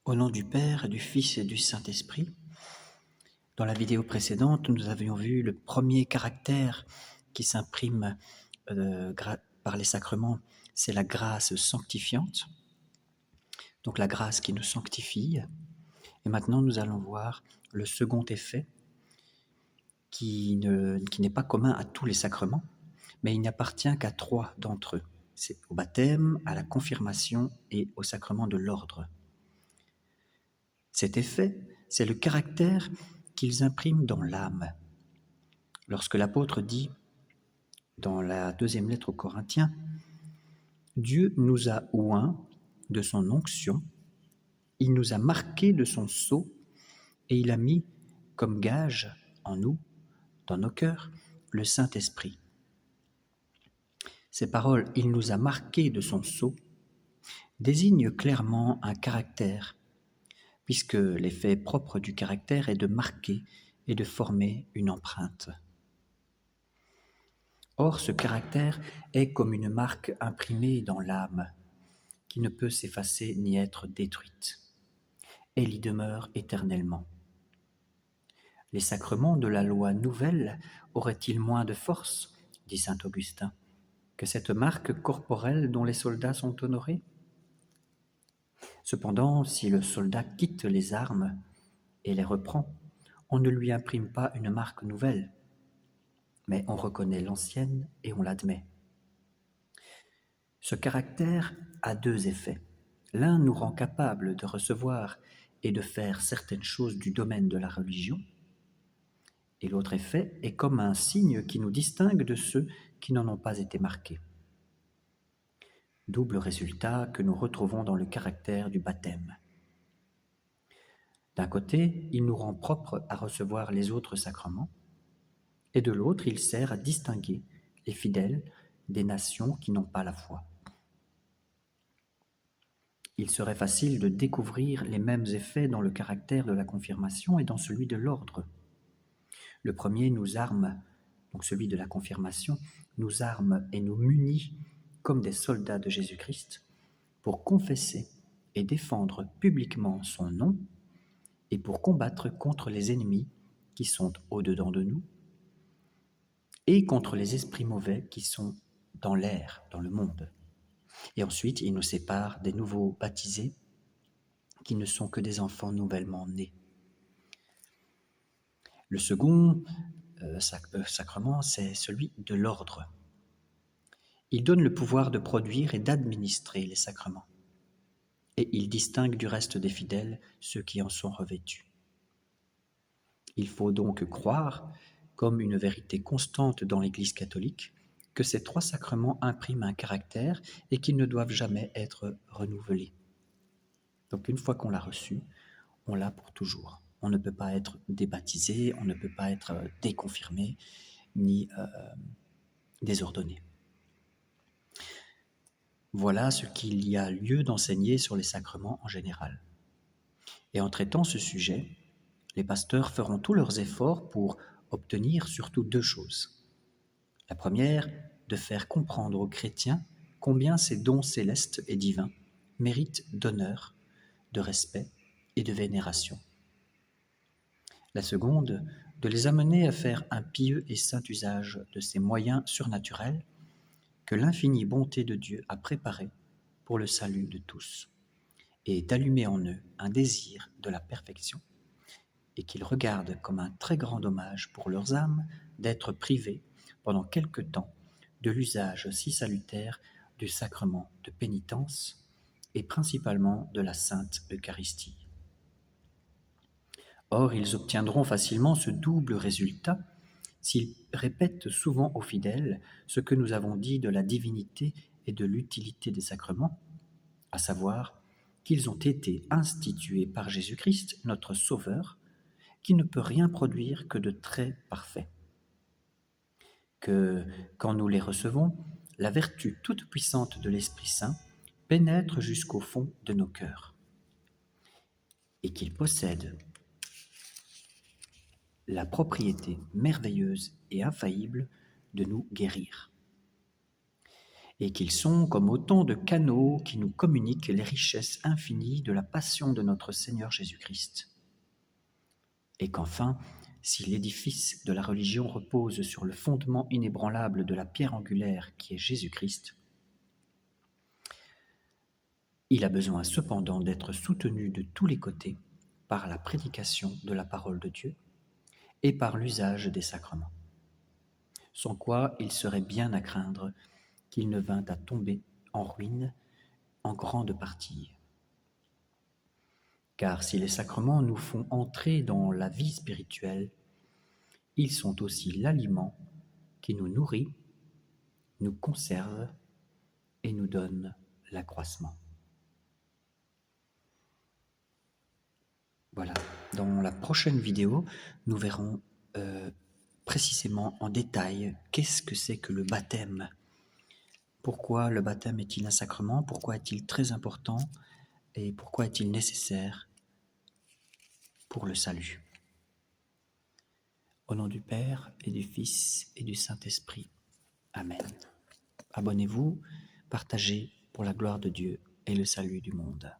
Au nom du Père, du Fils et du Saint-Esprit. Dans la vidéo précédente, nous avions vu le premier caractère qui s'imprime par les sacrements, c'est la grâce sanctifiante. Donc la grâce qui nous sanctifie. Et maintenant, nous allons voir le second effet qui n'est pas commun à tous les sacrements, mais il n'appartient qu'à 3 d'entre eux. C'est au baptême, à la confirmation et au sacrement de l'ordre. Cet effet, c'est le caractère qu'ils impriment dans l'âme. Lorsque l'apôtre dit, dans la 2e lettre aux Corinthiens, « Dieu nous a oints de son onction, il nous a marqués de son sceau, et il a mis comme gage en nous, dans nos cœurs, le Saint-Esprit. » Ces paroles « il nous a marqués de son sceau » désignent clairement un caractère, puisque l'effet propre du caractère est de marquer et de former une empreinte. Or, ce caractère est comme une marque imprimée dans l'âme, qui ne peut s'effacer ni être détruite. Elle y demeure éternellement. Les sacrements de la loi nouvelle auraient-ils moins de force, dit saint Augustin, que cette marque corporelle dont les soldats sont honorés ? Cependant, si le soldat quitte les armes et les reprend, on ne lui imprime pas une marque nouvelle, mais on reconnaît l'ancienne et on l'admet. Ce caractère a 2 effets. L'un nous rend capable de recevoir et de faire certaines choses du domaine de la religion, et l'autre effet est comme un signe qui nous distingue de ceux qui n'en ont pas été marqués. Double résultat que nous retrouvons dans le caractère du baptême. D'un côté, il nous rend propres à recevoir les autres sacrements, et de l'autre, il sert à distinguer les fidèles des nations qui n'ont pas la foi. Il serait facile de découvrir les mêmes effets dans le caractère de la confirmation et dans celui de l'ordre. Le premier nous arme, donc celui de la confirmation, nous arme et nous munit comme des soldats de Jésus-Christ pour confesser et défendre publiquement son nom et pour combattre contre les ennemis qui sont au-dedans de nous et contre les esprits mauvais qui sont dans l'air, dans le monde. Et ensuite, il nous sépare des nouveaux baptisés qui ne sont que des enfants nouvellement nés. Le second sacrement, c'est celui de l'ordre. Il donne le pouvoir de produire et d'administrer les sacrements. Et il distingue du reste des fidèles ceux qui en sont revêtus. Il faut donc croire, comme une vérité constante dans l'Église catholique, que ces 3 sacrements impriment un caractère et qu'ils ne doivent jamais être renouvelés. Donc une fois qu'on l'a reçu, on l'a pour toujours. On ne peut pas être débaptisé, on ne peut pas être déconfirmé, ni désordonné. Voilà ce qu'il y a lieu d'enseigner sur les sacrements en général. Et en traitant ce sujet, les pasteurs feront tous leurs efforts pour obtenir surtout 2 choses. La première, de faire comprendre aux chrétiens combien ces dons célestes et divins méritent d'honneur, de respect et de vénération. La seconde, de les amener à faire un pieux et saint usage de ces moyens surnaturels que l'infinie bonté de Dieu a préparés pour le salut de tous, et d'allumer en eux un désir de la perfection, et qu'ils regardent comme un très grand dommage pour leurs âmes d'être privés pendant quelque temps de l'usage si salutaire du sacrement de pénitence et principalement de la Sainte Eucharistie. Or, ils obtiendront facilement ce double résultat s'ils répètent souvent aux fidèles ce que nous avons dit de la divinité et de l'utilité des sacrements, à savoir qu'ils ont été institués par Jésus-Christ, notre Sauveur, qui ne peut rien produire que de très parfait. Que, quand nous les recevons, la vertu toute puissante de l'Esprit Saint pénètre jusqu'au fond de nos cœurs, et qu'ils possèdent la propriété merveilleuse et infaillible de nous guérir. et qu'ils sont comme autant de canaux qui nous communiquent les richesses infinies de la passion de notre Seigneur Jésus-Christ. Et qu'enfin, si l'édifice de la religion repose sur le fondement inébranlable de la pierre angulaire qui est Jésus-Christ, il a besoin cependant d'être soutenu de tous les côtés par la prédication de la parole de Dieu et par l'usage des sacrements, sans quoi il serait bien à craindre qu'il ne vînt à tomber en ruine en grande partie. Car si les sacrements nous font entrer dans la vie spirituelle, ils sont aussi l'aliment qui nous nourrit, nous conserve et nous donne l'accroissement. Voilà, dans la prochaine vidéo, nous verrons précisément en détail qu'est-ce que c'est que le baptême. Pourquoi le baptême est-il un sacrement? Pourquoi est-il très important? Et pourquoi est-il nécessaire pour le salut? Au nom du Père et du Fils et du Saint-Esprit. Amen. Abonnez-vous, partagez pour la gloire de Dieu et le salut du monde.